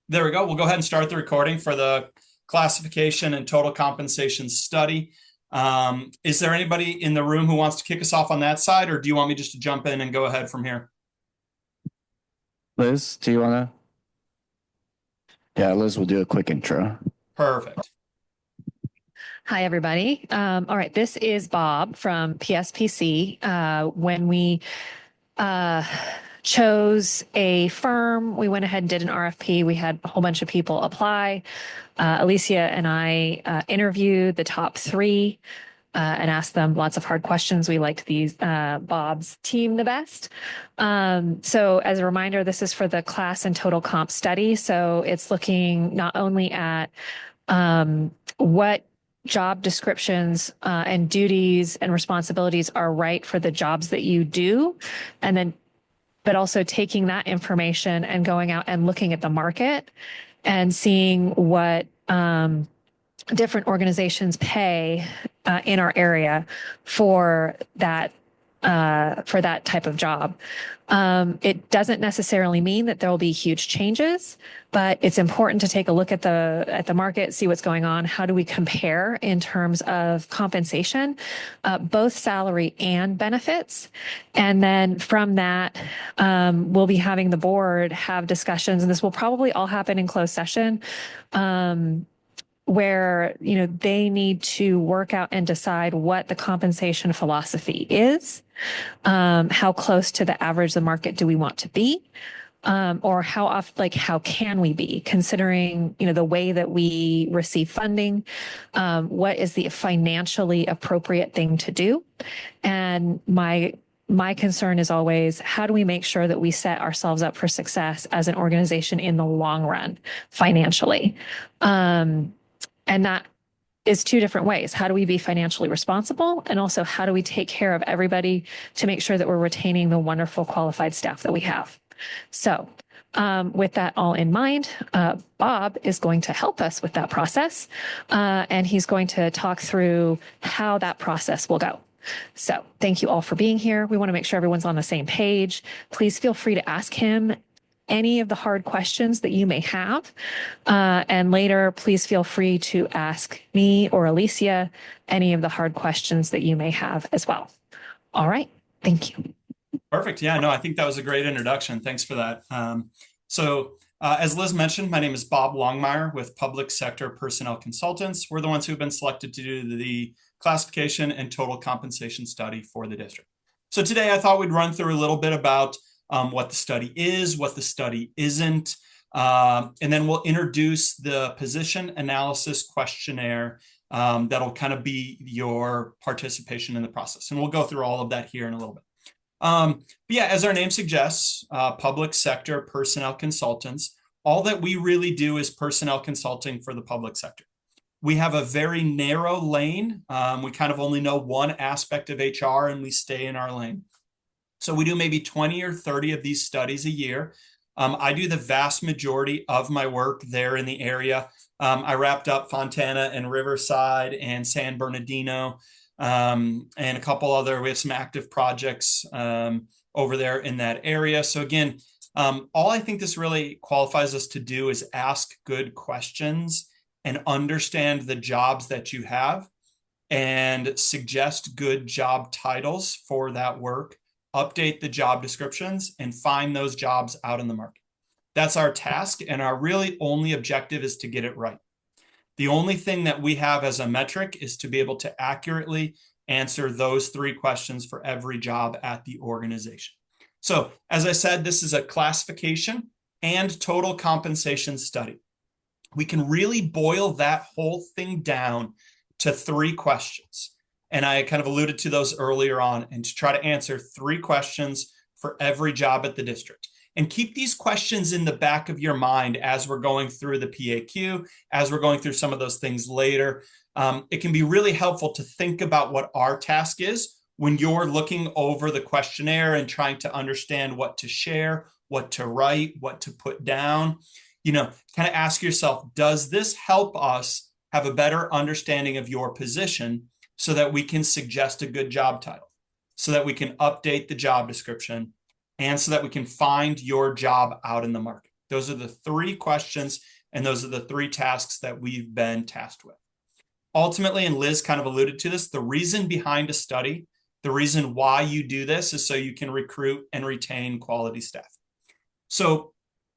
There we go. We'll go ahead and start the recording for the classification and total compensation study. Is there anybody in the room who wants to kick us off on that side, or do you want me just to jump in and go ahead from here? Liz, do you want to? Yeah, Liz will do a quick intro. Perfect. Hi, everybody. All right, this is Bob from PSPC. When we chose a firm, we went ahead and did an RFP. We had a whole bunch of people apply. Alicia and I interviewed the top three and asked them lots of hard questions. We liked these Bob's team the best. So as a reminder, this is for the class and total comp study. So it's looking not only at what job descriptions and duties and responsibilities are right for the jobs that you do, and then but also taking that information and going out and looking at the market and seeing what different organizations pay in our area for that type of job. It doesn't necessarily mean that there will be huge changes, but it's important to take a look at the market, see what's going on. How do we compare in terms of compensation, both salary and benefits? And then from that, we'll be having the board have discussions, and this will probably all happen in closed session, where they need to work out and decide what the compensation philosophy is, how close to the average of the market do we want to be, or how often, like how can we be, considering the way that we receive funding, what is the financially appropriate thing to do. And my concern is always, how do we make sure that we set ourselves up for success as an organization in the long run financially? And that is two different ways. How do we be financially responsible? And also, how do we take care of everybody to make sure that we're retaining the wonderful qualified staff that we have? So with that all in mind, Bob is going to help us with that process. And he's going to talk through how that process will go. So thank you all for being here. We want to make sure everyone's on the same page. Please feel free to ask him any of the hard questions that you may have. And later, please feel free to ask me or Alicia any of the hard questions that you may have as well. All right. Thank you. Perfect. Yeah, no, I think that was a great introduction. Thanks for that. As Liz mentioned, my name is Bob Longmire with Public Sector Personnel Consultants. We're the ones who've been selected to do the classification and total compensation study for the district. So today I thought we'd run through a little bit about what the study is, what the study isn't, and then we'll introduce the position analysis questionnaire that'll kind of be your participation in the process. And we'll go through all of that here in a little bit. But yeah, as our name suggests, public sector personnel consultants, all that we really do is personnel consulting for the public sector. We have a very narrow lane. We kind of only know one aspect of HR, and we stay in our lane. So we do maybe 20 or 30 of these studies a year. I do the vast majority of my work there in the area. I wrapped up Fontana and Riverside and San Bernardino, and a couple other, we have some active projects over there in that area. So again, all I think this really qualifies us to do is ask good questions and understand the jobs that you have and suggest good job titles for that work, update the job descriptions, and find those jobs out in the market. That's our task, and our really only objective is to get it right. The only thing that we have as a metric is to be able to accurately answer those three questions for every job at the organization. So, as I said, this is a classification and total compensation study. We can really boil that whole thing down to three questions. And I kind of alluded to those earlier on, and to try to answer three questions for every job at the district. And keep these questions in the back of your mind as we're going through the PAQ, as we're going through some of those things later. It can be really helpful to think about what our task is when you're looking over the questionnaire and trying to understand what to share, what to write, what to put down. Kind of ask yourself, does this help us have a better understanding of your position, so that we can suggest a good job title, so that we can update the job description and so that we can find your job out in the market. Those are the three questions, and those are the three tasks that we've been tasked with. Ultimately, and Liz kind of alluded to this, the reason behind a study, the reason why you do this is so you can recruit and retain quality staff. So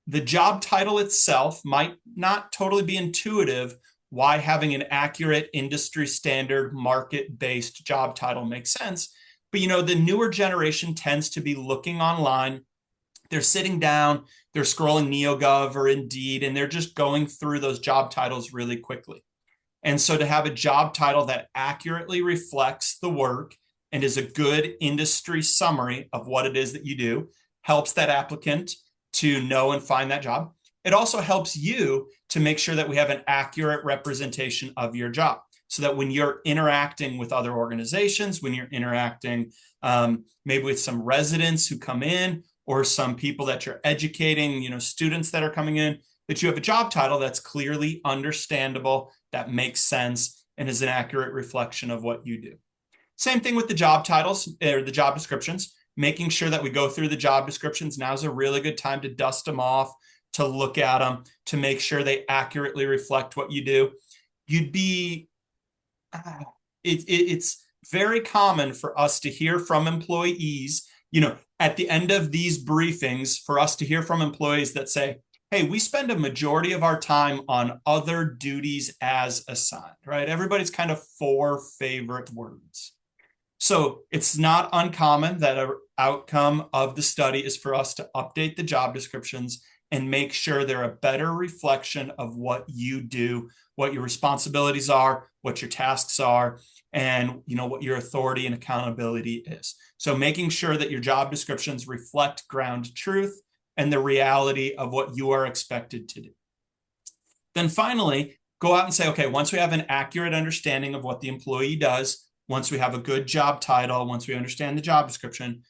the job title itself might not totally be intuitive why having an accurate industry standard market-based job title makes sense. But the newer generation tends to be looking online. They're sitting down, they're scrolling NeoGov or Indeed, and they're just going through those job titles really quickly. And so to have a job title that accurately reflects the work and is a good industry summary of what it is that you do helps that applicant to know and find that job. It also helps you to make sure that we have an accurate representation of your job, so that when you're interacting with other organizations, when you're interacting maybe with some residents who come in, or some people that you're educating, students that are coming in, that you have a job title that's clearly understandable, that makes sense, and is an accurate reflection of what you do. Same thing with the job titles or the job descriptions, making sure that we go through the job descriptions. Now's a really good time to dust them off, to look at them, to make sure they accurately reflect what you do. It's very common for us to hear from employees, at the end of these briefings, for us to hear from employees that say, hey, we spend a majority of our time on other duties as assigned, right? Everybody's kind of four favorite words. So it's not uncommon that an outcome of the study is for us to update the job descriptions and make sure they're a better reflection of what you do, what your responsibilities are, what your tasks are, and what your authority and accountability is. So making sure that your job descriptions reflect ground truth and the reality of what you are expected to do. Then finally, go out and say, okay, once we have an accurate understanding of what the employee does, once we have a good job title, once we understand the job description,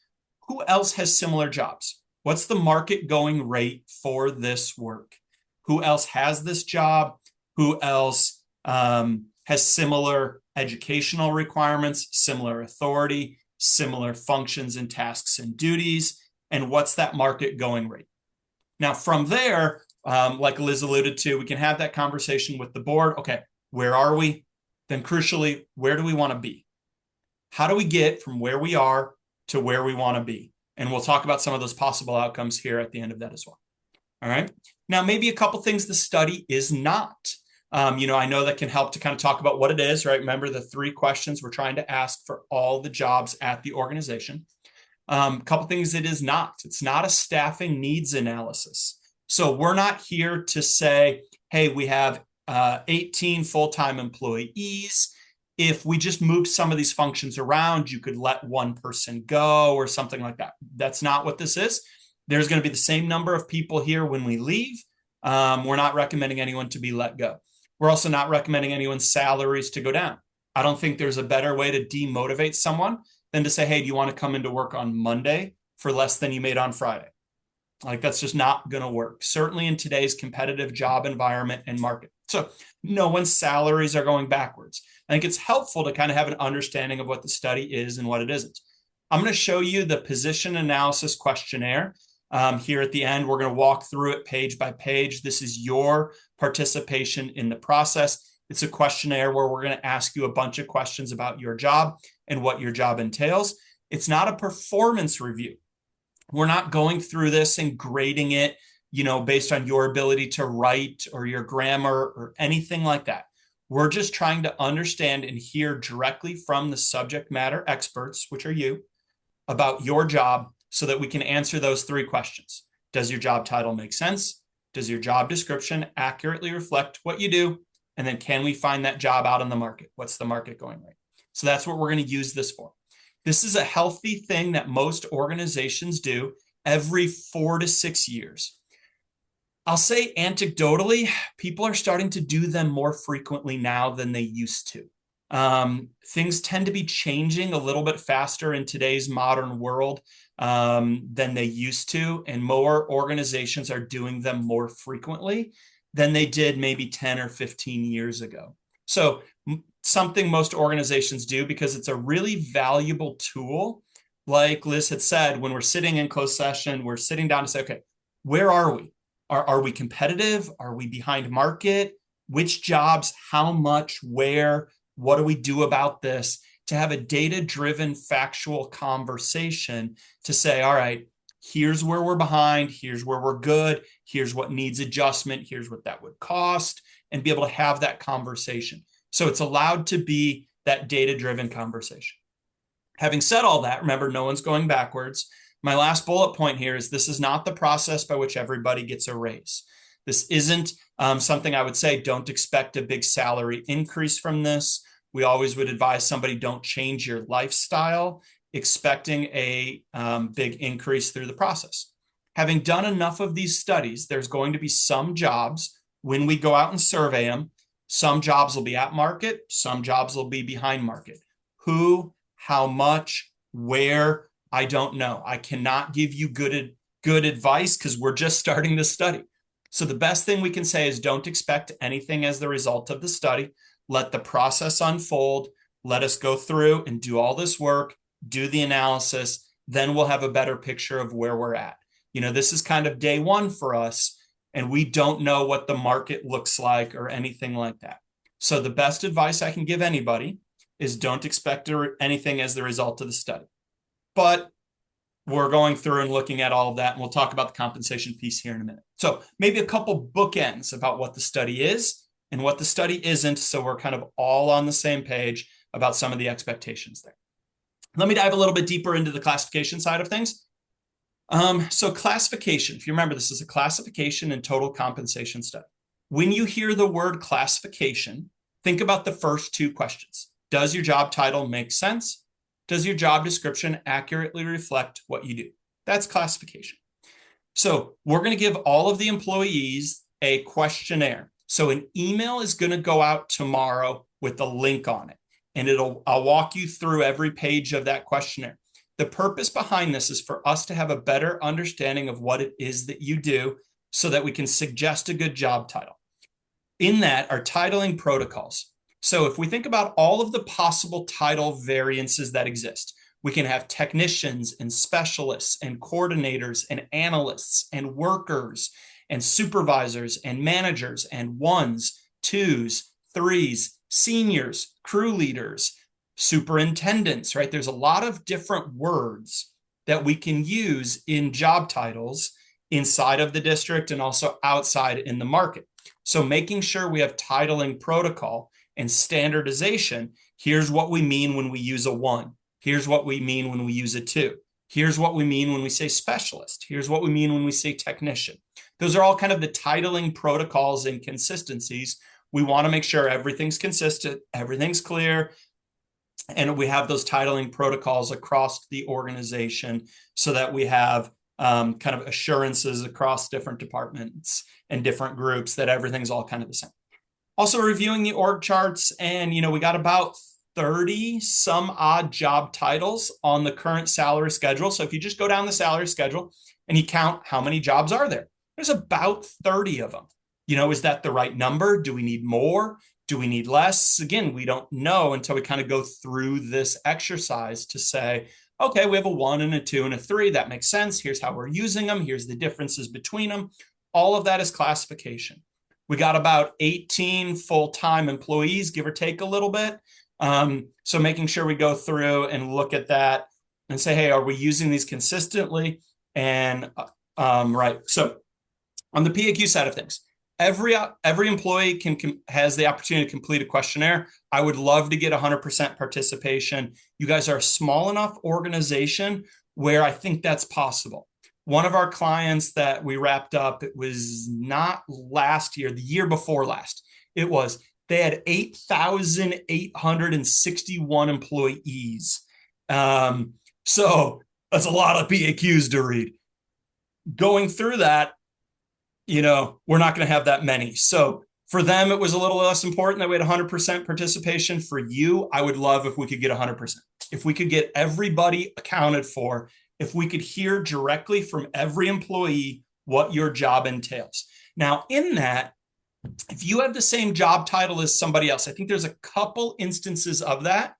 who else has similar jobs? What's the market going rate for this work? Who else has this job? Who else has similar educational requirements, similar authority, similar functions and tasks and duties? And what's that market going rate? Now, from there, like Liz alluded to, we can have that conversation with the board. Okay, where are we? Then crucially, where do we want to be? How do we get from where we are to where we want to be? And we'll talk about some of those possible outcomes here at the end of that as well. All right. Now, maybe a couple things the study is not. I know that can help to kind of talk about what it is, right? Remember the three questions we're trying to ask for all the jobs at the organization. A couple things it is not. It's not a staffing needs analysis. So we're not here to say, hey, we have 18 full-time employees. If we just moved some of these functions around, you could let one person go or something like that. That's not what this is. There's going to be the same number of people here when we leave. We're not recommending anyone to be let go. We're also not recommending anyone's salaries to go down. I don't think there's a better way to demotivate someone than to say, hey, do you want to come into work on Monday for less than you made on Friday? Like, that's just not going to work, certainly in today's competitive job environment and market. So no one's salaries are going backwards. I think it's helpful to kind of have an understanding of what the study is and what it isn't. I'm going to show you the position analysis questionnaire here at the end. We're going to walk through it page by page. This is your participation in the process. It's a questionnaire where we're going to ask you a bunch of questions about your job and what your job entails. It's not a performance review. We're not going through this and grading it, based on your ability to write or your grammar or anything like that. We're just trying to understand and hear directly from the subject matter experts, which are you, about your job so that we can answer those three questions. Does your job title make sense? Does your job description accurately reflect what you do? And then can we find that job out in the market? What's the market going rate? So that's what we're going to use this for. This is a healthy thing that most organizations do every 4 to 6 years. I'll say anecdotally, people are starting to do them more frequently now than they used to. Things tend to be changing a little bit faster in today's modern world than they used to, and more organizations are doing them more frequently than they did maybe 10 or 15 years ago. So something most organizations do because it's a really valuable tool like Liz had said, when we're sitting in closed session, we're sitting down to say, okay, where are we? Are we competitive? Are we behind market? Which jobs, how much, where, what do we do about this? To have a data-driven, factual conversation to say, all right, here's where we're behind, here's where we're good, here's what needs adjustment, here's what that would cost, and be able to have that conversation. So it's allowed to be that data-driven conversation. Having said all that, remember, no one's going backwards. My last bullet point here is this is not the process by which everybody gets a raise. This isn't something I would say, don't expect a big salary increase from this. We always would advise somebody, don't change your lifestyle, expecting a big increase through the process. Having done enough of these studies, there's going to be some jobs when we go out and survey them, some jobs will be at market, some jobs will be behind market. Who, how much, where, I don't know. I cannot give you good advice because we're just starting this study. So the best thing we can say is don't expect anything as the result of the study. Let the process unfold. Let us go through and do all this work, do the analysis. Then we'll have a better picture of where we're at. This is kind of day one for us, and we don't know what the market looks like or anything like that. So the best advice I can give anybody is don't expect anything as the result of the study. But we're going through and looking at all of that, and we'll talk about the compensation piece here in a minute. So maybe a couple bookends about what the study is and what the study isn't, so we're kind of all on the same page about some of the expectations there. Let me dive a little bit deeper into the classification side of things. So classification, if you remember, this is a classification and total compensation study. When you hear the word classification, think about the first two questions. Does your job title make sense? Does your job description accurately reflect what you do? That's classification. So we're going to give all of the employees a questionnaire. So an email is going to go out tomorrow with a link on it, and I'll walk you through every page of that questionnaire. The purpose behind this is for us to have a better understanding of what it is that you do so that we can suggest a good job title. In that are titling protocols. So if we think about all of the possible title variances that exist, we can have technicians and specialists and coordinators and analysts and workers and supervisors and managers and ones, twos, threes, seniors, crew leaders, superintendents, right? There's a lot of different words that we can use in job titles inside of the district and also outside in the market. So making sure we have titling protocol and standardization. Here's what we mean when we use a 1. Here's what we mean when we use a 2. Here's what we mean when we say specialist. Here's what we mean when we say technician. Those are all kind of the titling protocols and consistencies. We want to make sure everything's consistent, everything's clear, and we have those titling protocols across the organization so that we have kind of assurances across different departments and different groups that everything's all kind of the same. Also reviewing the org charts, and we got about 30 some odd job titles on the current salary schedule. So if you just go down the salary schedule and you count how many jobs are there, there's about 30 of them. Is that the right number? Do we need more? Do we need less? Again, we don't know until we kind of go through this exercise to say, okay, we have a 1 and a 2 and a 3. That makes sense. Here's how we're using them. Here's the differences between them. All of that is classification. We got about 18 full-time employees, give or take a little bit. So making sure we go through and look at that and say, hey, are we using these consistently? And right. So on the PAQ side of things, every employee has the opportunity to complete a questionnaire. I would love to get 100% participation. You guys are a small enough organization where I think that's possible. One of our clients that we wrapped up, it was not last year, the year before last. They had 8,861 employees. So that's a lot of PAQs to read. Going through that, we're not going to have that many. So for them, it was a little less important that we had 100% participation. For you, I would love if we could get 100%. If we could get everybody accounted for, if we could hear directly from every employee what your job entails. Now, in that, if you have the same job title as somebody else, I think there's a couple instances of that.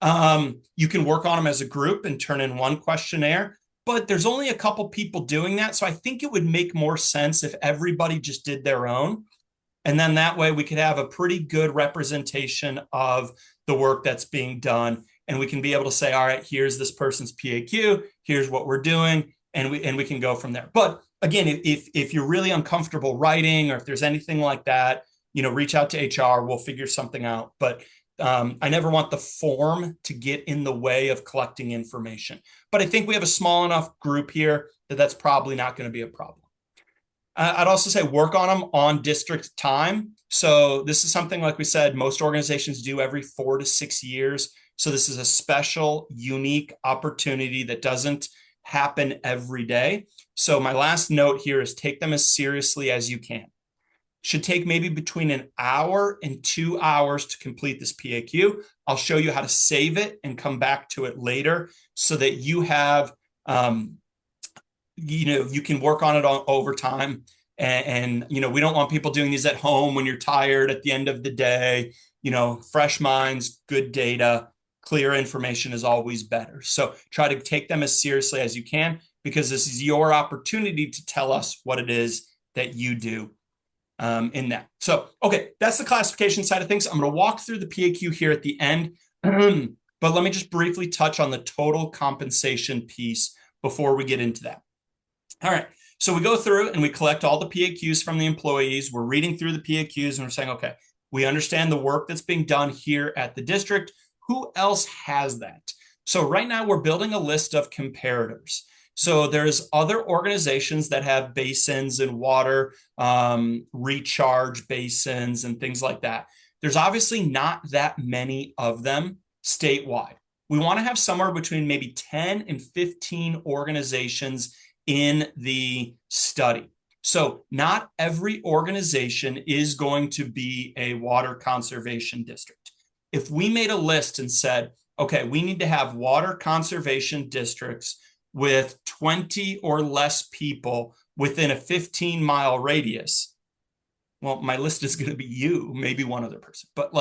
You can work on them as a group and turn in one questionnaire, but there's only a couple people doing that. So I think it would make more sense if everybody just did their own. And then that way we could have a pretty good representation of the work that's being done. And we can be able to say, all right, here's this person's PAQ, here's what we're doing, and we can go from there. But again, if you're really uncomfortable writing, or if there's anything like that, reach out to HR, we'll figure something out. But I never want the form to get in the way of collecting information. But I think we have a small enough group here that that's probably not going to be a problem. I'd also say work on them on district time. So this is something, like we said, most organizations do every 4 to 6 years. So this is a special, unique opportunity that doesn't happen every day. So my last note here is take them as seriously as you can. Should take maybe between an hour and 2 hours to complete this PAQ. I'll show you how to save it and come back to it later so that you have you can work on it over time. And we don't want people doing these at home when you're tired at the end of the day. Fresh minds, good data, clear information is always better. So try to take them as seriously as you can, because this is your opportunity to tell us what it is that you do in that. So, okay, that's the classification side of things. I'm going to walk through the PAQ here at the end, but let me just briefly touch on the total compensation piece before we get into that. All right, so we go through and we collect all the PAQs from the employees. We're reading through the PAQs and we're saying, okay, we understand the work that's being done here at the district. Who else has that? So right now we're building a list of comparators. So there's other organizations that have basins and water recharge basins and things like that. There's obviously not that many of them statewide. We want to have somewhere between maybe 10 and 15 organizations in the study. So not every organization is going to be a water conservation district. If we made a list and said, okay, we need to have water conservation districts with 20 or less people within a 15-mile radius, well, my list is going to be you, maybe one other person. But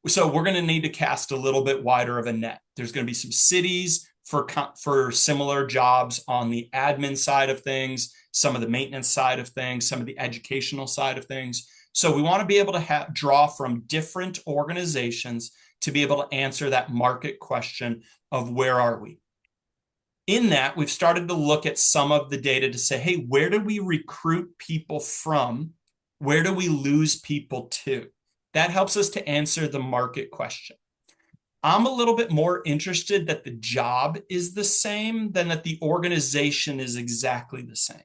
so we're going to need to cast a little bit wider of a net. There's going to be some cities for similar jobs on the admin side of things, some of the maintenance side of things, some of the educational side of things. So we want to be able to draw from different organizations to be able to answer that market question of where are we? In that, we've started to look at some of the data to say, hey, where do we recruit people from? Where do we lose people to? That helps us to answer the market question. I'm a little bit more interested that the job is the same than that the organization is exactly the same.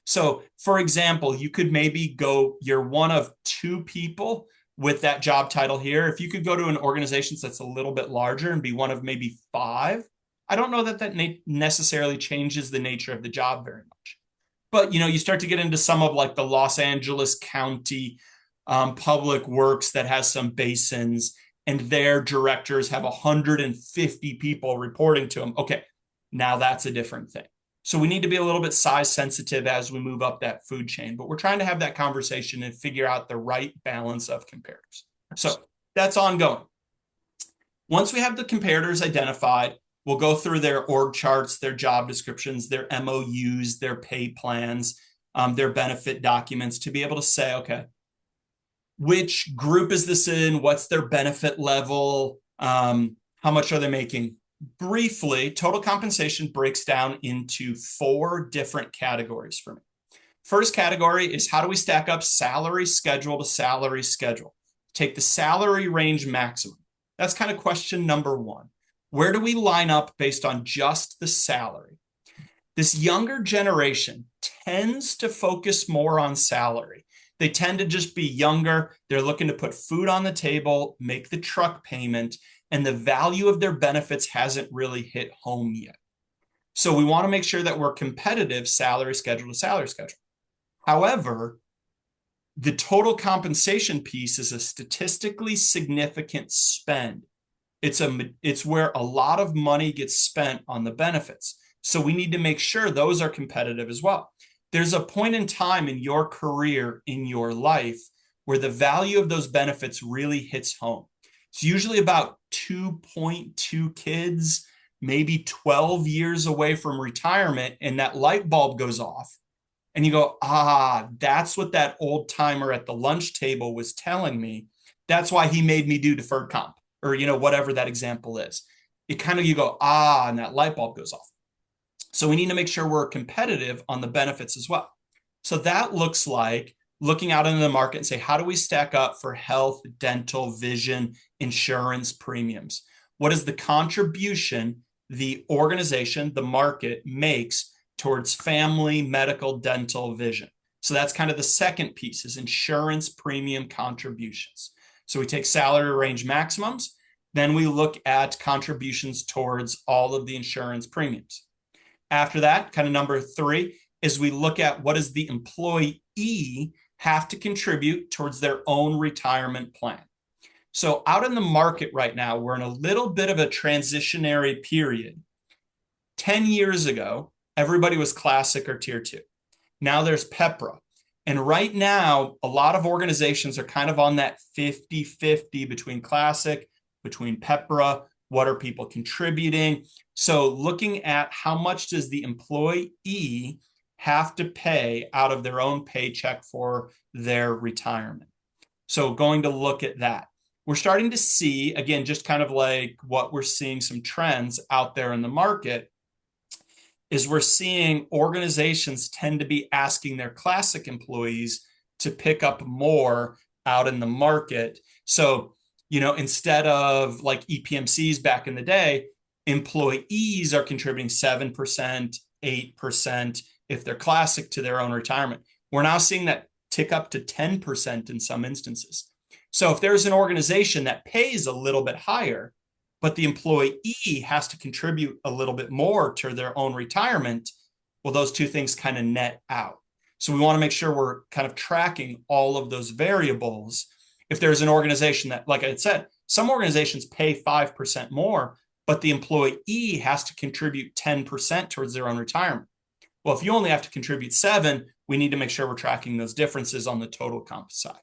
So, for example, you could maybe you're one of 2 people with that job title here. If you could go to an organization that's a little bit larger and be one of maybe 5, I don't know that necessarily changes the nature of the job very much. But, you start to get into some of like the Los Angeles County Public Works that has some basins, and their directors have 150 people reporting to them. Okay, now that's a different thing. So we need to be a little bit size sensitive as we move up that food chain, but we're trying to have that conversation and figure out the right balance of comparators. So that's ongoing. Once we have the comparators identified, we'll go through their org charts, their job descriptions, their MOUs, their pay plans, their benefit documents to be able to say, okay, which group is this in? What's their benefit level? How much are they making? Briefly, total compensation breaks down into 4 different categories for me. First category is how do we stack up salary schedule to salary schedule? Take the salary range maximum. That's kind of question number 1. Where do we line up based on just the salary? This younger generation tends to focus more on salary. They tend to just be younger. They're looking to put food on the table, make the truck payment, and the value of their benefits hasn't really hit home yet. So we want to make sure that we're competitive salary schedule to salary schedule. However, the total compensation piece is a statistically significant spend. It's where a lot of money gets spent on the benefits. So we need to make sure those are competitive as well. There's a point in time in your career, in your life, where the value of those benefits really hits home. It's usually about 2.2 kids, maybe 12 years away from retirement, and that light bulb goes off. And you go, that's what that old timer at the lunch table was telling me. That's why he made me do deferred comp, or whatever that example is. It kind of, you go, and that light bulb goes off. So we need to make sure we're competitive on the benefits as well. So that looks like looking out into the market and say, how do we stack up for health, dental, vision, insurance premiums? What is the contribution the organization, the market makes towards family, medical, dental, vision? So that's kind of the second piece, is insurance premium contributions. So we take salary range maximums, then we look at contributions towards all of the insurance premiums. After that, kind of number 3, is we look at what does the employee have to contribute towards their own retirement plan. So out in the market right now, we're in a little bit of a transitionary period. 10 years ago, everybody was classic or tier 2. Now there's PEPRA. And right now, a lot of organizations are kind of on that 50-50 between classic, between PEPRA. What are people contributing? So looking at how much does the employee have to pay out of their own paycheck for their retirement. So going to look at that. We're starting to see, again, just kind of like what we're seeing some trends out there in the market, is we're seeing organizations tend to be asking their classic employees to pick up more out in the market. So, instead of like EPMCs back in the day, employees are contributing 7%, 8%, if they're classic, to their own retirement. We're now seeing that tick up to 10% in some instances. So if there's an organization that pays a little bit higher, but the employee has to contribute a little bit more to their own retirement, well, those two things kind of net out. So we want to make sure we're kind of tracking all of those variables. If there's an organization that, like I said, some organizations pay 5% more, but the employee has to contribute 10% towards their own retirement. Well, if you only have to contribute 7, we need to make sure we're tracking those differences on the total comp side.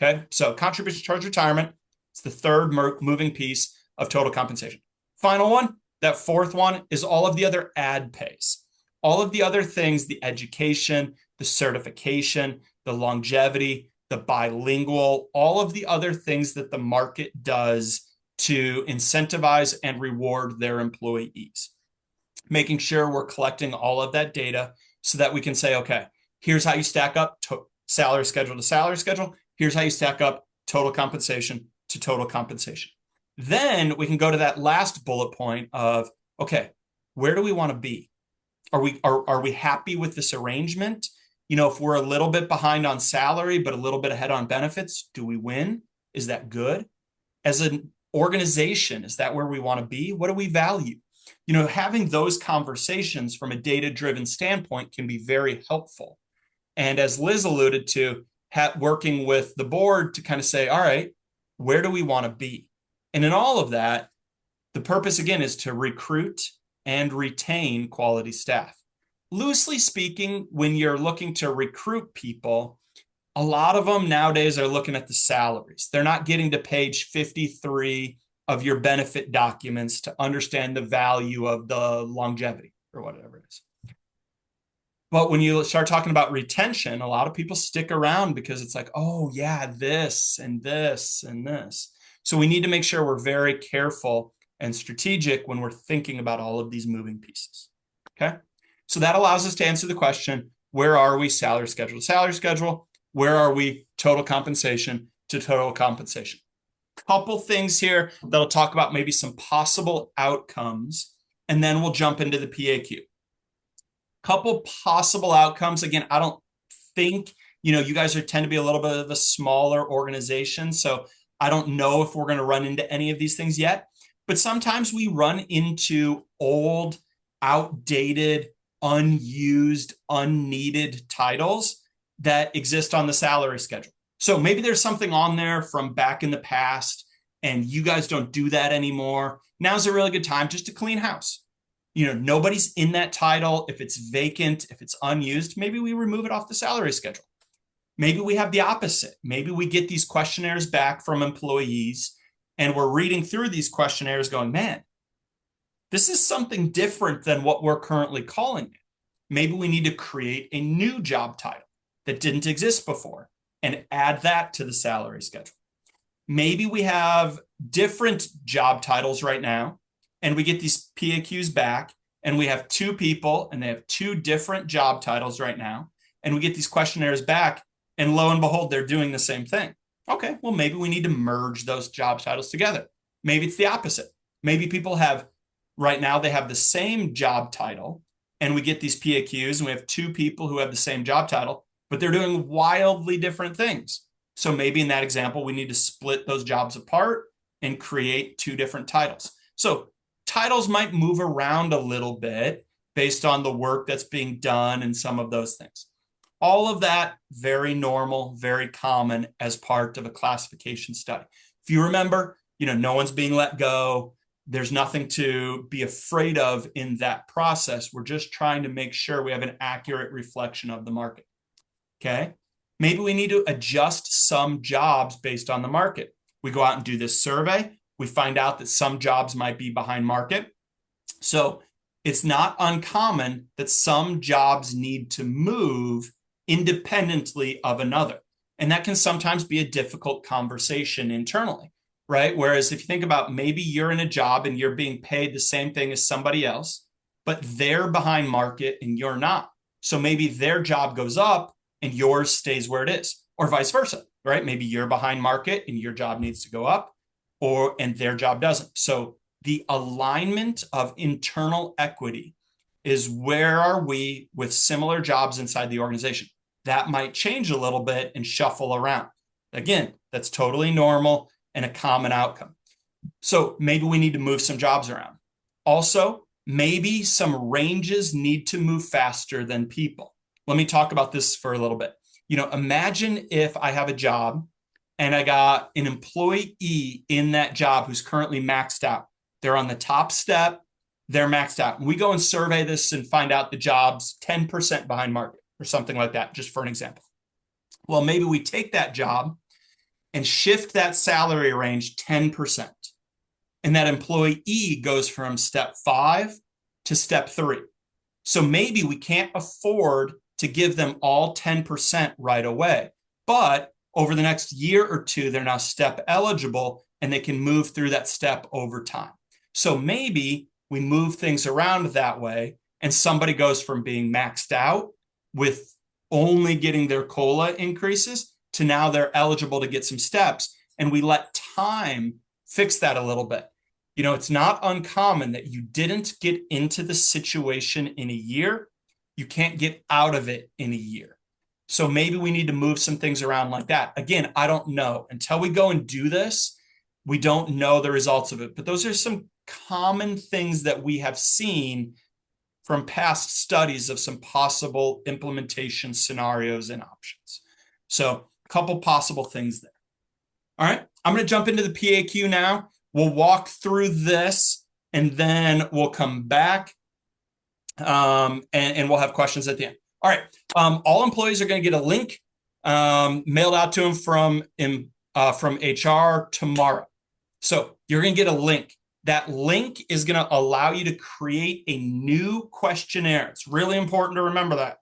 Okay, so contribution towards retirement, it's the third moving piece of total compensation. Final one, that fourth one, is all of the other ad pays. All of the other things, the education, the certification, the longevity, the bilingual, all of the other things that the market does to incentivize and reward their employees. Making sure we're collecting all of that data so that we can say, okay, here's how you stack up salary schedule to salary schedule. Here's how you stack up total compensation to total compensation. Then we can go to that last bullet point of, okay, where do we want to be? Are we happy with this arrangement? If we're a little bit behind on salary, but a little bit ahead on benefits, do we win? Is that good? As an organization, is that where we want to be? What do we value? Having those conversations from a data-driven standpoint can be very helpful. And as Liz alluded to, working with the board to kind of say, all right, where do we want to be? And in all of that, the purpose, again, is to recruit and retain quality staff. Loosely speaking, when you're looking to recruit people, a lot of them nowadays are looking at the salaries. They're not getting to page 53 of your benefit documents to understand the value of the longevity or whatever it is. But when you start talking about retention, a lot of people stick around because it's like, oh yeah, this and this and this. So we need to make sure we're very careful and strategic when we're thinking about all of these moving pieces. Okay. So that allows us to answer the question, where are we salary schedule to salary schedule? Where are we total compensation to total compensation? Couple things here that'll talk about maybe some possible outcomes, and then we'll jump into the PAQ. Couple possible outcomes. Again, I don't think, you guys tend to be a little bit of a smaller organization, so I don't know if we're going to run into any of these things yet, but sometimes we run into old, outdated, unused, unneeded titles that exist on the salary schedule. So maybe there's something on there from back in the past and you guys don't do that anymore. Now's a really good time just to clean house. Nobody's in that title. If it's vacant, if it's unused, maybe we remove it off the salary schedule. Maybe we have the opposite. Maybe we get these questionnaires back from employees and we're reading through these questionnaires going, man, this is something different than what we're currently calling it. Maybe we need to create a new job title that didn't exist before and add that to the salary schedule. Maybe we have different job titles right now, and we get these PAQs back, and we have two people, and they have two different job titles right now, and we get these questionnaires back, and lo and behold, they're doing the same thing. Okay, well, maybe we need to merge those job titles together. Maybe it's the opposite. Maybe people have, right now, they have the same job title, and we get these PAQs, and we have two people who have the same job title, but they're doing wildly different things. So maybe in that example, we need to split those jobs apart and create two different titles. So titles might move around a little bit based on the work that's being done and some of those things. All of that, very normal, very common as part of a classification study. If you remember, no one's being let go. There's nothing to be afraid of in that process. We're just trying to make sure we have an accurate reflection of the market. Okay. Maybe we need to adjust some jobs based on the market. We go out and do this survey. We find out that some jobs might be behind market. So it's not uncommon that some jobs need to move independently of another. And that can sometimes be a difficult conversation internally, right? Whereas if you think about maybe you're in a job and you're being paid the same thing as somebody else, but they're behind market and you're not. So maybe their job goes up and yours stays where it is, or vice versa, right? Maybe you're behind market and your job needs to go up, and their job doesn't. So the alignment of internal equity is where are we with similar jobs inside the organization. That might change a little bit and shuffle around. Again, that's totally normal and a common outcome. So maybe we need to move some jobs around. Also, maybe some ranges need to move faster than people. Let me talk about this for a little bit. Imagine if I have a job and I got an employee in that job who's currently maxed out. They're on the top step, they're maxed out. And we go and survey this and find out the job's 10% behind market or something like that, just for an example. Well, maybe we take that job and shift that salary range 10%. And that employee goes from step 5 to step 3. So maybe we can't afford to give them all 10% right away. But over the next year or two, they're now step eligible and they can move through that step over time. So maybe we move things around that way and somebody goes from being maxed out with only getting their COLA increases to now they're eligible to get some steps. And we let time fix that a little bit. It's not uncommon that you didn't get into the situation in a year. You can't get out of it in a year. So maybe we need to move some things around like that. Again, I don't know. Until we go and do this, we don't know the results of it. But those are some common things that we have seen from past studies of some possible implementation scenarios and options. So a couple possible things there. All right, I'm going to jump into the PAQ now. We'll walk through this and then we'll come back and we'll have questions at the end. All right. All employees are going to get a link mailed out to them from HR tomorrow. So you're going to get a link. That link is going to allow you to create a new questionnaire. It's really important to remember that.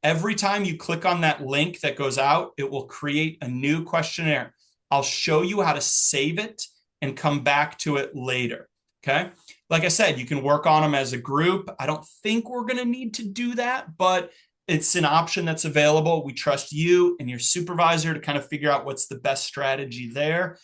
Every time you click on that link that goes out, it will create a new questionnaire. I'll show you how to save it and come back to it later. Okay. Like I said, you can work on them as a group. I don't think we're going to need to do that, but it's an option that's available. We trust you and your supervisor to kind of figure out what's the best strategy there.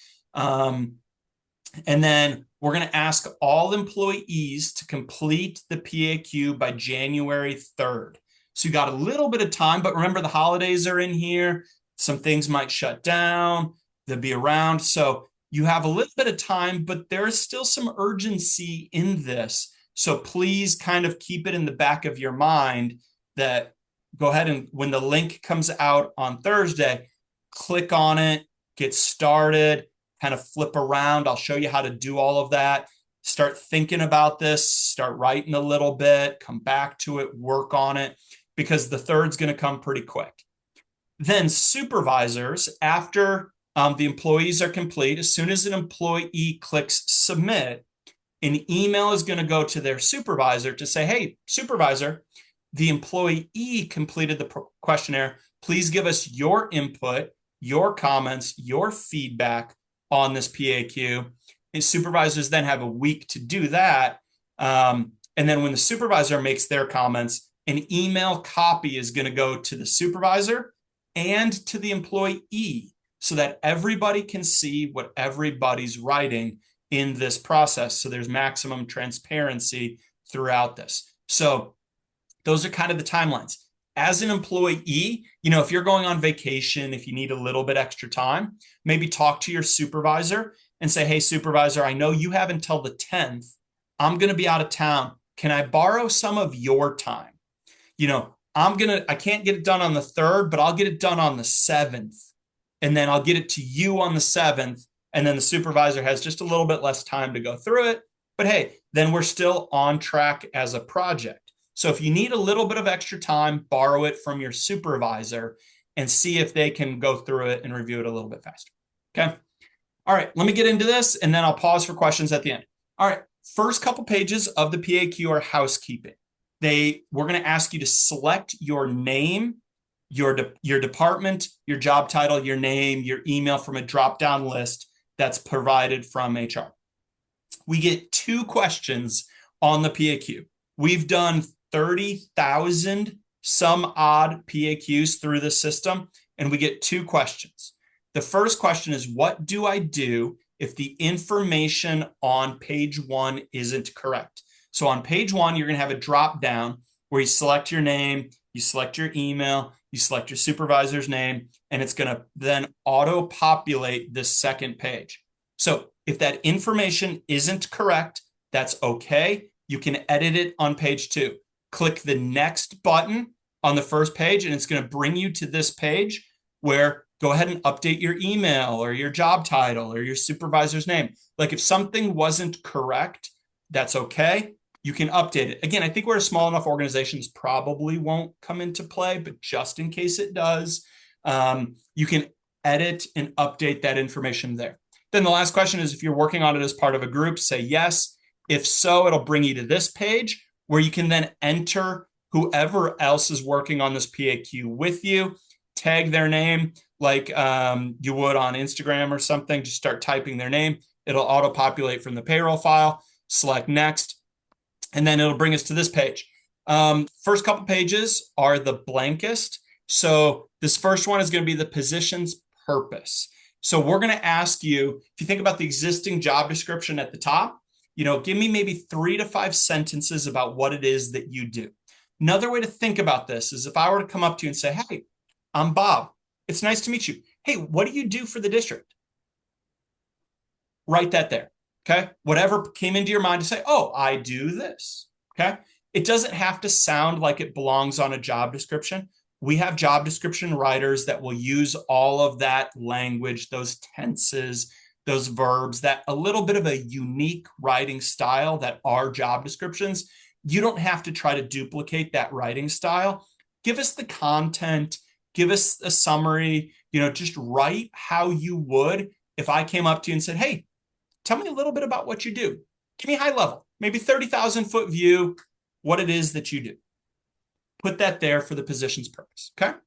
And then we're going to ask all employees to complete the PAQ by January 3rd. So you got a little bit of time, but remember the holidays are in here. Some things might shut down. They'll be around. So you have a little bit of time, but there is still some urgency in this. So please kind of keep it in the back of your mind that go ahead and when the link comes out on Thursday, click on it, get started, kind of flip around. I'll show you how to do all of that. Start thinking about this, start writing a little bit, come back to it, work on it, because the third's going to come pretty quick. Then supervisors, after The employees are complete. As soon as an employee clicks submit, an email is going to go to their supervisor to say, hey, supervisor, the employee completed the questionnaire. Please give us your input, your comments, your feedback on this PAQ. And supervisors then have a week to do that. And then when the supervisor makes their comments, an email copy is going to go to the supervisor and to the employee so that everybody can see what everybody's writing in this process. So there's maximum transparency throughout this. So those are kind of the timelines. As an employee, if you're going on vacation, if you need a little bit extra time, maybe talk to your supervisor and say, hey, supervisor, I know you have until the 10th. I'm going to be out of town. Can I borrow some of your time? I can't get it done on the 3rd, but I'll get it done on the 7th. And then I'll get it to you on the 7th. And then the supervisor has just a little bit less time to go through it. But hey, then we're still on track as a project. So if you need a little bit of extra time, borrow it from your supervisor and see if they can go through it and review it a little bit faster. Okay. All right, let me get into this and then I'll pause for questions at the end. All right, first couple pages of the PAQ are housekeeping. We're going to ask you to select your name, your department, your job title, your name, your email from a drop-down list that's provided from HR. We get 2 questions on the PAQ. We've done 30,000 some odd PAQs through the system, and we get 2 questions. The first question is, what do I do if the information on page 1 isn't correct? So on page 1, you're going to have a drop down where you select your name, you select your email, you select your supervisor's name, and it's going to then auto-populate this second page. So if that information isn't correct, that's okay. You can edit it on page 2. Click the next button on the first page, and it's going to bring you to this page where go ahead and update your email or your job title or your supervisor's name. Like if something wasn't correct, that's okay. You can update it. Again, I think we're a small enough organization, this probably won't come into play, but just in case it does, you can edit and update that information there. Then the last question is, if you're working on it as part of a group, say yes. If so, it'll bring you to this page where you can then enter whoever else is working on this PAQ with you, tag their name like you would on Instagram or something. Just start typing their name. It'll auto-populate from the payroll file, select next, and then it'll bring us to this page. First couple pages are the blankest. So this first one is going to be the position's purpose. So we're going to ask you, if you think about the existing job description at the top, give me maybe 3 to 5 sentences about what it is that you do. Another way to think about this is if I were to come up to you and say, hey, I'm Bob. It's nice to meet you. Hey, what do you do for the district? Write that there. Okay. Whatever came into your mind to say, oh, I do this. Okay. It doesn't have to sound like it belongs on a job description. We have job description writers that will use all of that language, those tenses, those verbs, that a little bit of a unique writing style that are job descriptions. You don't have to try to duplicate that writing style. Give us the content, give us a summary, just write how you would if I came up to you and said, hey, tell me a little bit about what you do. Give me high level, maybe 30,000 foot view, what it is that you do. Put that there for the position's purpose, okay?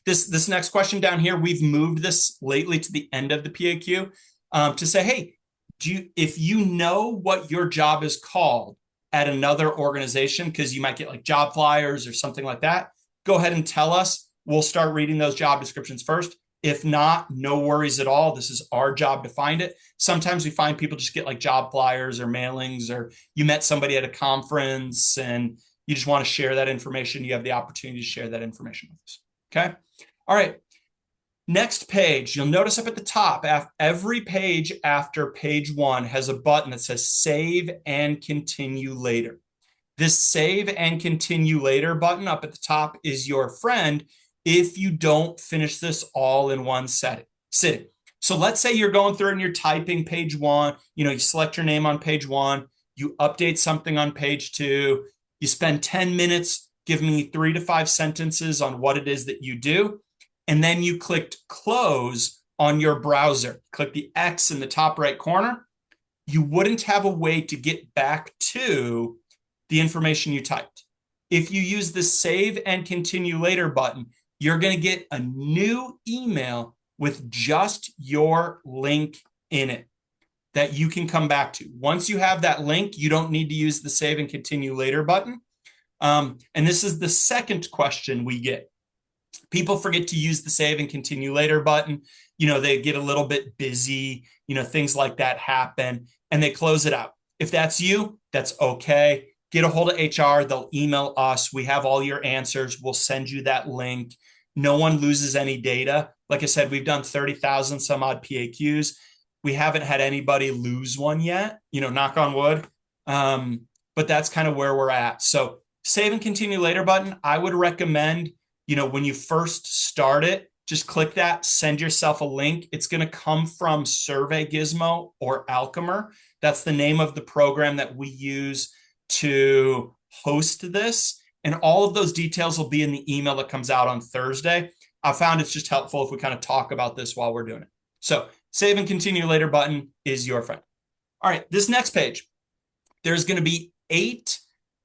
This next question down here, we've moved this lately to the end of the PAQ to say, hey, if you know what your job is called at another organization, because you might get like job flyers or something like that, go ahead and tell us. We'll start reading those job descriptions first. If not, no worries at all. This is our job to find it. Sometimes we find people just get like job flyers or mailings, or you met somebody at a conference and you just want to share that information. You have the opportunity to share that information with us. Okay. All right. Next page, you'll notice up at the top, every page after page 1 has a button that says save and continue later. This save and continue later button up at the top is your friend if you don't finish this all in one sitting. So let's say you're going through and you're typing page 1, you select your name on page 1, you update something on page 2, you spend 10 minutes giving me 3 to 5 sentences on what it is that you do. and then you clicked close on your browser, click the X in the top right corner, you wouldn't have a way to get back to the information you typed. If you use the save and continue later button, you're going to get a new email with just your link in it that you can come back to. Once you have that link, you don't need to use the save and continue later button. And this is the second question we get. People forget to use the save and continue later button. They get a little bit busy, things like that happen, and they close it out. If that's you, that's okay. Get a hold of HR. They'll email us. We have all your answers. We'll send you that link. No one loses any data. Like I said, we've done 30,000 some odd PAQs. We haven't had anybody lose one yet, knock on wood. But that's kind of where we're at. So save and continue later button, I would recommend, when you first start it, just click that, send yourself a link. It's going to come from Survey Gizmo or Alchemer. That's the name of the program that we use to host this. And all of those details will be in the email that comes out on Thursday. I found it's just helpful if we kind of talk about this while we're doing it. So save and continue later button is your friend. All right, this next page, there's going to be 8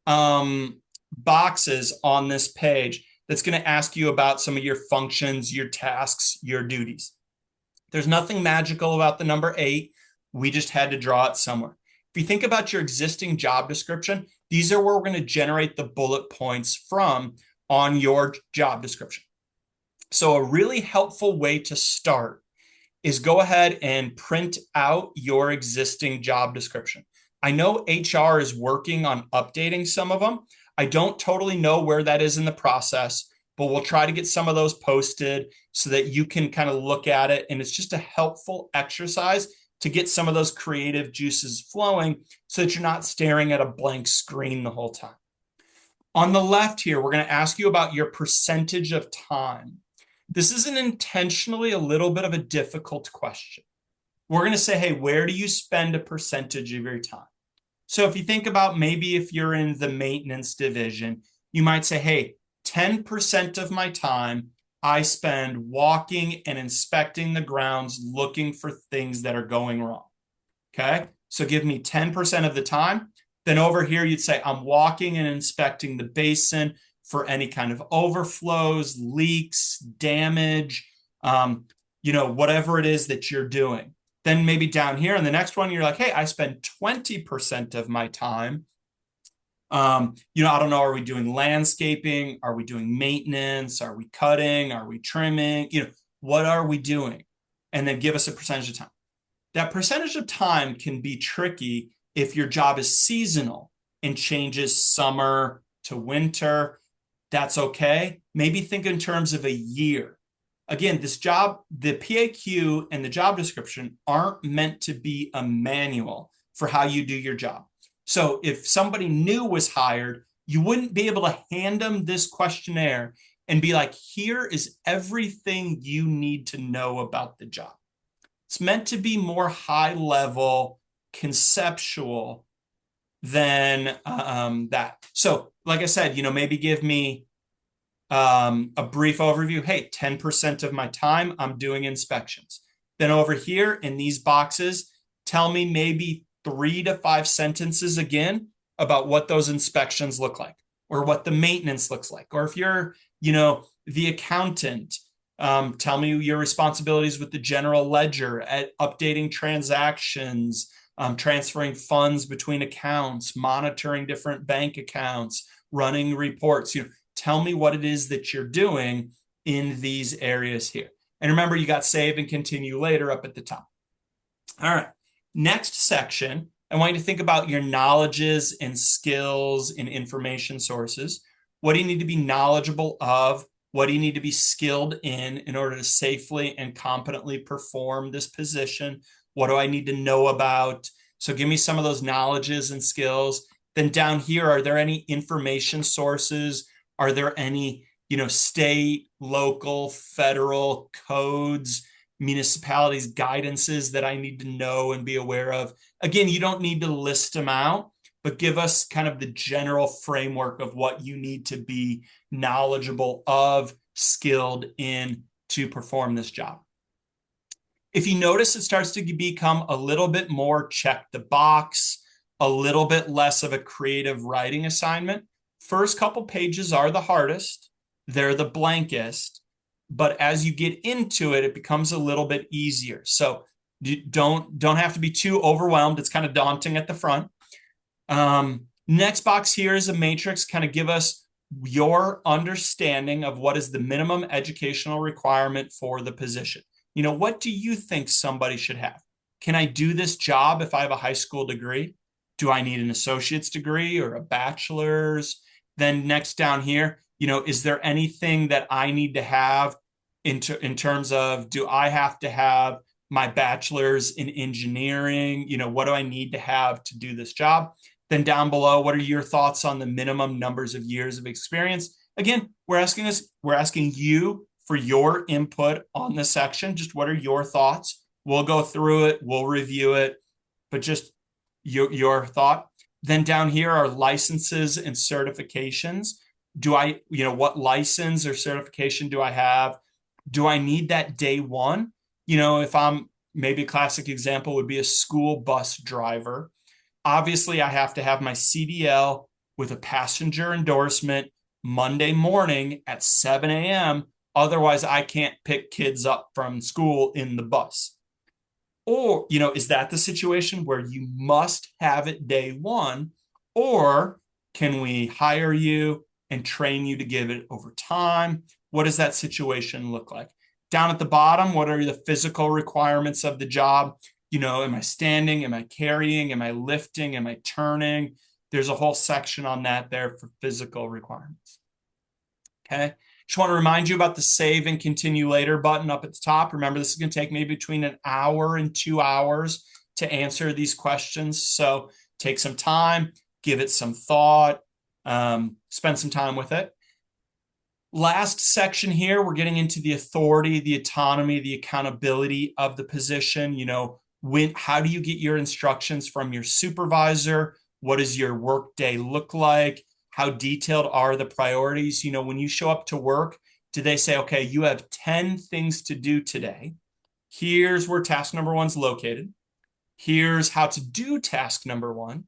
boxes on this page that's going to ask you about some of your functions, your tasks, your duties. There's nothing magical about the number 8. We just had to draw it somewhere. If you think about your existing job description, these are where we're going to generate the bullet points from on your job description. So a really helpful way to start is go ahead and print out your existing job description. I know HR is working on updating some of them. I don't totally know where that is in the process, but we'll try to get some of those posted so that you can kind of look at it. And it's just a helpful exercise to get some of those creative juices flowing so that you're not staring at a blank screen the whole time. On the left here, we're going to ask you about your percentage of time. This is intentionally a little bit of a difficult question. We're going to say, hey, where do you spend a percentage of your time? So if you think about maybe if you're in the maintenance division, you might say, hey, 10% of my time I spend walking and inspecting the grounds, looking for things that are going wrong. Okay, so give me 10% of the time. Then over here, you'd say I'm walking and inspecting the basin for any kind of overflows, leaks, damage, whatever it is that you're doing. Then maybe down here in the next one, you're like, hey, I spend 20% of my time. I don't know, are we doing landscaping? Are we doing maintenance? Are we cutting? Are we trimming? What are we doing? And then give us a percentage of time. That percentage of time can be tricky if your job is seasonal and changes summer to winter. That's okay. Maybe think in terms of a year. Again, this job, the PAQ and the job description aren't meant to be a manual for how you do your job. So if somebody new was hired, you wouldn't be able to hand them this questionnaire and be like, here is everything you need to know about the job. It's meant to be more high level, conceptual than that. So like I said, maybe give me a brief overview. Hey, 10% of my time I'm doing inspections. Then over here in these boxes, tell me maybe 3 to 5 sentences again about what those inspections look like or what the maintenance looks like. Or if you're, the accountant, tell me your responsibilities with the general ledger at updating transactions, transferring funds between accounts, monitoring different bank accounts, running reports. Tell me what it is that you're doing in these areas here. And remember, you got save and continue later up at the top. All right. Next section, I want you to think about your knowledges and skills and information sources. What do you need to be knowledgeable of? What do you need to be skilled in order to safely and competently perform this position? What do I need to know about? So give me some of those knowledges and skills. Then down here, are there any information sources? Are there any, state, local, federal codes, municipalities, guidances that I need to know and be aware of? Again, you don't need to list them out, but give us kind of the general framework of what you need to be knowledgeable of, skilled in, to perform this job. If you notice, it starts to become a little bit more check the box, a little bit less of a creative writing assignment. First couple pages are the hardest. They're the blankest. But as you get into it, it becomes a little bit easier. So you don't have to be too overwhelmed. It's kind of daunting at the front. Next box here is a matrix, kind of give us your understanding of what is the minimum educational requirement for the position. You know, what do you think somebody should have? Can I do this job if I have a high school degree? Do I need an associate's degree or a bachelor's? Then next down here, you know, is there anything that I need to have in terms of, do I have to have my bachelor's in engineering? You know, what do I need to have to do this job? Then down below, what are your thoughts on the minimum numbers of years of experience? Again, we're asking you for your input on this section. Just what are your thoughts? We'll go through it, we'll review it, but just your thought. Then down here are licenses and certifications. What license or certification do I have? Do I need that day one? You know, if maybe a classic example would be a school bus driver. Obviously, I have to have my CDL with a passenger endorsement Monday morning at 7 a.m. Otherwise, I can't pick kids up from school in the bus. Or, you know, is that the situation where you must have it day one? Or can we hire you and train you to give it over time? What does that situation look like? Down at the bottom, what are the physical requirements of the job? You know, am I standing? Am I carrying? Am I lifting? Am I turning? There's a whole section on that there for physical requirements. Okay. Just want to remind you about the save and continue later button up at the top. Remember, this is going to take maybe between an hour and 2 hours to answer these questions. So take some time, give it some thought, spend some time with it. Last section here, we're getting into the authority, the autonomy, the accountability of the position. You know, how do you get your instructions from your supervisor? What does your work day look like? How detailed are the priorities? You know, when you show up to work, do they say, okay, you have 10 things to do today. Here's where task number one's located. Here's how to do task number one.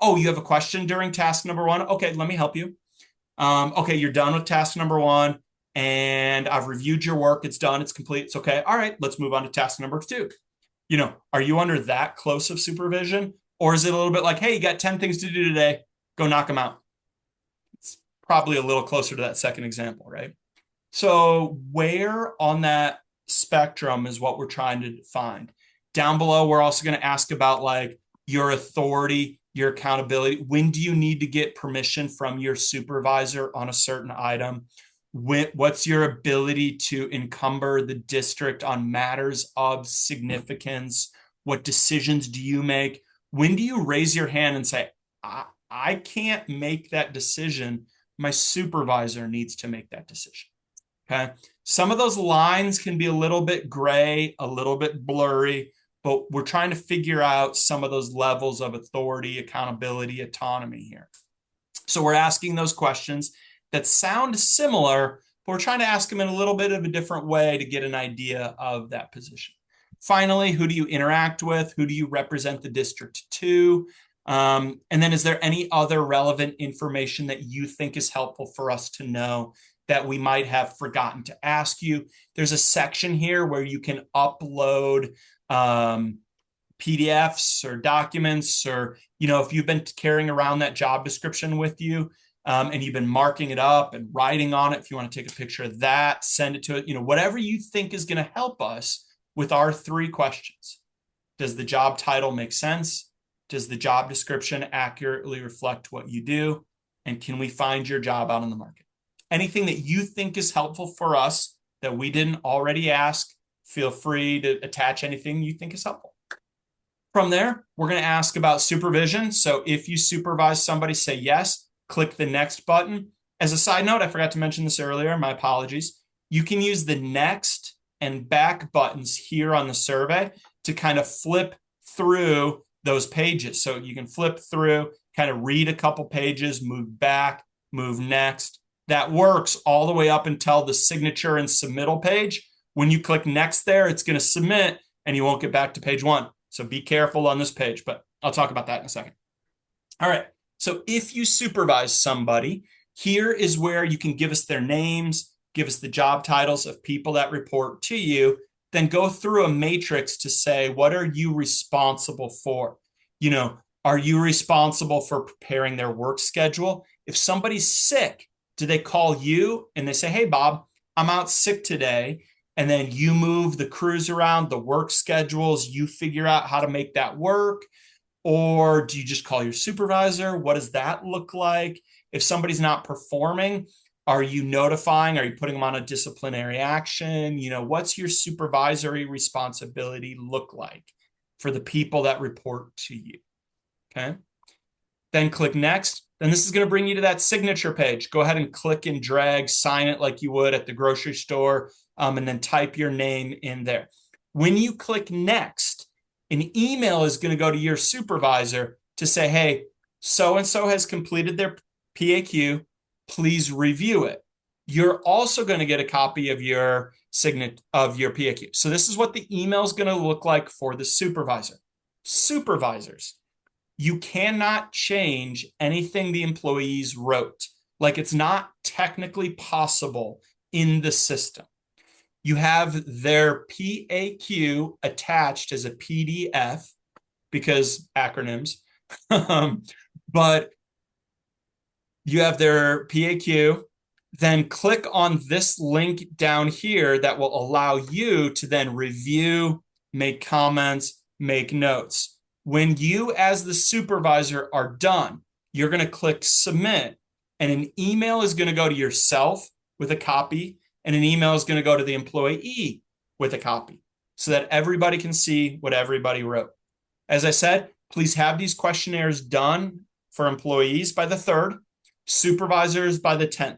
Oh, you have a question during task number one? Okay, let me help you. Okay, you're done with task number one and I've reviewed your work. It's done. It's complete. It's okay. All right, let's move on to task number two. You know, are you under that close of supervision? Or is it a little bit like, hey, you got 10 things to do today. Go knock them out. It's probably a little closer to that second example, right? So where on that spectrum is what we're trying to find. Down below, we're also going to ask about like your authority, your accountability. When do you need to get permission from your supervisor on a certain item? What's your ability to encumber the district on matters of significance? What decisions do you make? When do you raise your hand and say, I can't make that decision. My supervisor needs to make that decision. Okay. Some of those lines can be a little bit gray, a little bit blurry, but we're trying to figure out some of those levels of authority, accountability, autonomy here. So we're asking those questions that sound similar, but we're trying to ask them in a little bit of a different way to get an idea of that position. Finally, who do you interact with? Who do you represent the district to? And then is there any other relevant information that you think is helpful for us to know that we might have forgotten to ask you? There's a section here where you can upload PDFs or documents, or, you know, if you've been carrying around that job description with you and you've been marking it up and writing on it, if you want to take a picture of that, send it to it, you know, whatever you think is going to help us with our 3 questions. Does the job title make sense? Does the job description accurately reflect what you do? And can we find your job out on the market? Anything that you think is helpful for us that we didn't already ask, feel free to attach anything you think is helpful. From there, we're going to ask about supervision. So if you supervise somebody, say yes, click the next button. As a side note, I forgot to mention this earlier, my apologies. You can use the next and back buttons here on the survey to kind of flip through those pages. So you can flip through, kind of read a couple pages, move back, move next. That works all the way up until the signature and submittal page, When you click next there, it's going to submit and you won't get back to page 1. So be careful on this page, but I'll talk about that in a second. All right. So if you supervise somebody, here is where you can give us their names, give us the job titles of people that report to you, then go through a matrix to say, what are you responsible for? Are you responsible for preparing their work schedule? If somebody's sick, do they call you and they say, hey, Bob, I'm out sick today? And then you move the crews around, the work schedules, you figure out how to make that work? Or do you just call your supervisor? What does that look like? If somebody's not performing, are you notifying? Are you putting them on a disciplinary action? What's your supervisory responsibility look like for the people that report to you? Okay. Then click next. Then this is going to bring you to that signature page. Go ahead and click and drag, sign it like you would at the grocery store, and then type your name in there. When you click next, an email is going to go to your supervisor to say, hey, so-and-so has completed their PAQ. Please review it. You're also going to get a copy of your PAQ. So this is what the email is going to look like for the supervisor. Supervisors, you cannot change anything the employees wrote. Like, it's not technically possible in the system. You have their PAQ attached as a PDF because acronyms, but you have their PAQ. Then click on this link down here that will allow you to then review, make comments, make notes. When you, as the supervisor, are done, you're going to click submit, and an email is going to go to yourself with a copy, and an email is going to go to the employee with a copy so that everybody can see what everybody wrote. As I said, please have these questionnaires done for employees by the 3rd, supervisors by the 10th.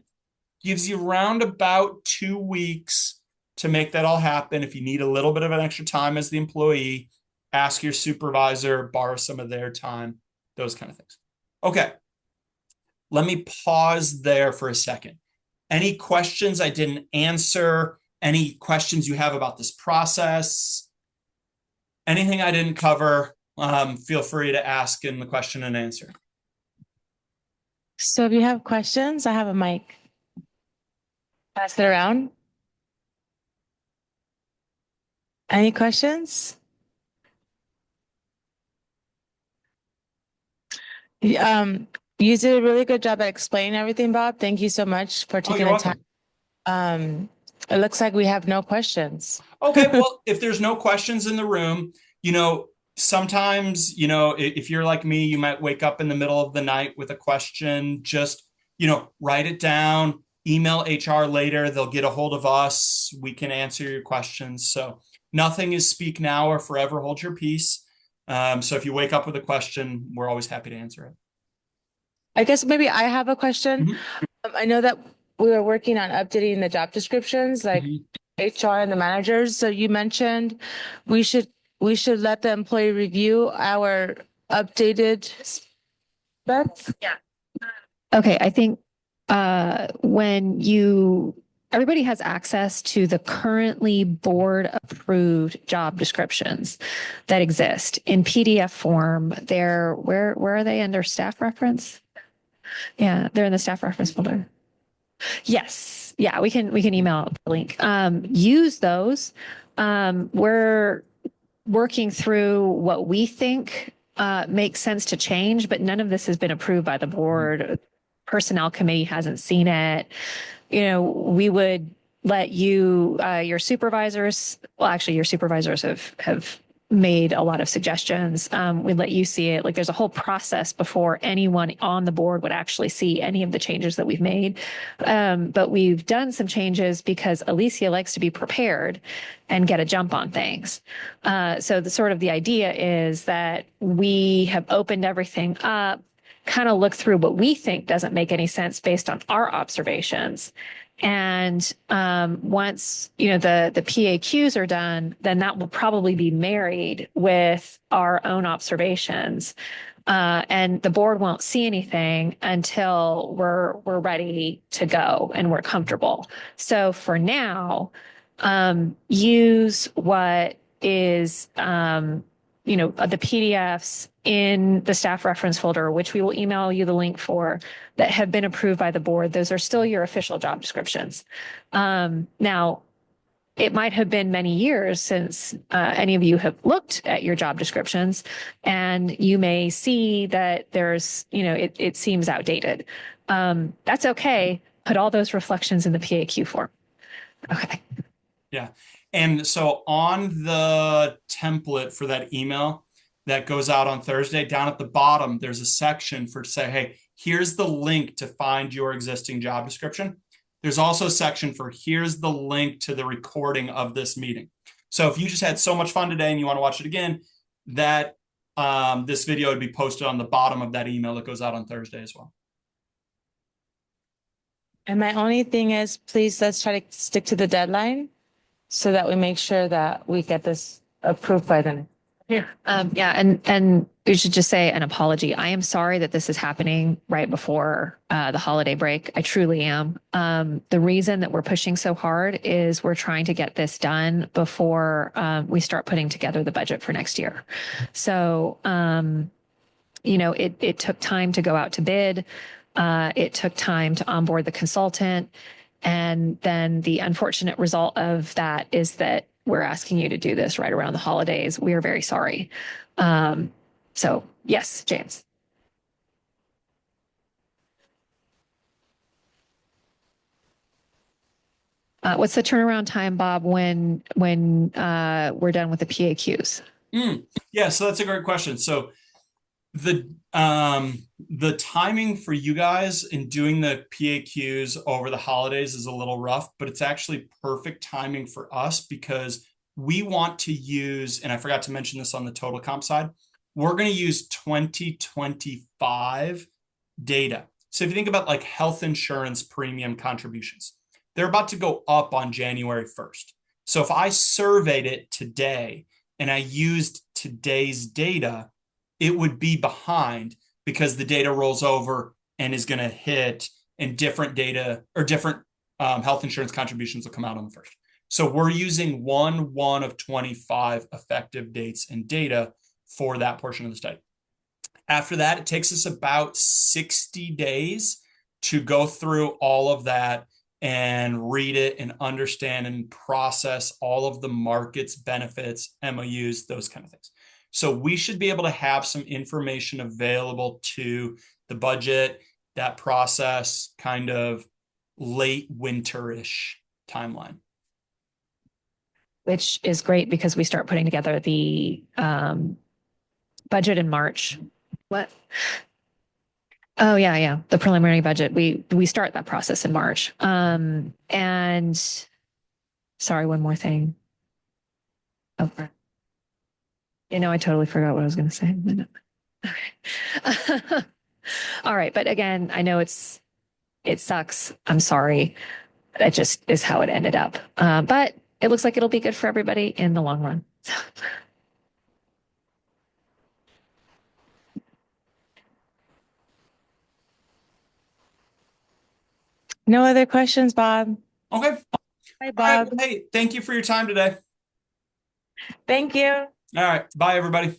Gives you around about 2 weeks to make that all happen. If you need a little bit of an extra time as the employee, ask your supervisor, borrow some of their time, those kind of things. Okay, let me pause there for a second. Any questions I didn't answer? Any questions you have about this process? Anything I didn't cover, feel free to ask in the question and answer. So if you have questions, I have a mic. Pass it around. Any questions? You did a really good job at explaining everything, Bob. Thank you so much for taking the time. It looks like we have no questions. Okay, well, if there's no questions in the room, sometimes, if you're like me, you might wake up in the middle of the night with a question. Just, write it down, email HR later. They'll get a hold of us. We can answer your questions. So nothing is speak now or forever hold your peace. So if you wake up with a question, we're always happy to answer it. I guess maybe I have a question. I know that we were working on updating the job descriptions, like HR and the managers. So you mentioned we should let the employee review our updated specs. Yeah. Okay, I think everybody has access to the currently board approved job descriptions that exist in PDF form. Where are they under staff reference? Yeah, they're in the staff reference folder. Yes. Yeah, we can email the link. Use those. We're working through what we think makes sense to change, but none of this has been approved by the board. Personnel committee hasn't seen it. We would let you, your supervisors, well, actually your supervisors have made a lot of suggestions. We'd let you see it. Like, there's a whole process before anyone on the board would actually see any of the changes that we've made. But we've done some changes because Alicia likes to be prepared and get a jump on things. So the idea is that we have opened everything up, kind of look through what we think doesn't make any sense based on our observations. And once, the PAQs are done, then that will probably be married with our own observations. And the board won't see anything until we're ready to go and we're comfortable. So for now, use what is, the PDFs in the staff reference folder, which we will email you the link for, that have been approved by the board. Those are still your official job descriptions. Now, it might have been many years since any of you have looked at your job descriptions, and you may see that there's, it seems outdated. That's okay. Put all those reflections in the PAQ form. Okay. Yeah. And so on the template for that email that goes out on Thursday, down at the bottom, there's a section for say, hey, here's the link to find your existing job description. There's also a section for here's the link to the recording of this meeting. So if you just had so much fun today and you want to watch it again, that this video would be posted on the bottom of that email that goes out on Thursday as well. And my only thing is, please, let's try to stick to the deadline so that we make sure that we get this approved by then. Yeah. And we should just say an apology. I am sorry that this is happening right before the holiday break. I truly am. The reason that we're pushing so hard is we're trying to get this done before we start putting together the budget for next year. So, it took time to go out to bid. It took time to onboard the consultant. And then the unfortunate result of that is that we're asking you to do this right around the holidays. We are very sorry. So yes, James. What's the turnaround time, Bob, when we're done with the PAQs? Yeah, so that's a great question. So the timing for you guys in doing the PAQs over the holidays is a little rough, but it's actually perfect timing for us because we want to use, and I forgot to mention this on the total comp side, we're going to use 2025 data. So if you think about like health insurance premium contributions, they're about to go up on January 1st. So if I surveyed it today and I used today's data, it would be behind because the data rolls over and is going to hit, and different data or different health insurance contributions will come out on the 1st. So we're using 1/1 of 25 effective dates and data for that portion of the study. After that, it takes us about 60 days to go through all of that and read it and understand and process all of the markets, benefits, MOUs, those kind of things. So we should be able to have some information available to the budget, that process, kind of late winterish timeline. Which is great because we start putting together the budget in March. What? Oh yeah. The preliminary budget. We start that process in March. And sorry, one more thing. Okay. I totally forgot what I was going to say. Okay. All right. But again, I know it sucks. I'm sorry. That just is how it ended up. But it looks like it'll be good for everybody in the long run. No other questions, Bob? Okay. Bye, Bob. All right. Hey, thank you for your time today. Thank you. All right. Bye, everybody.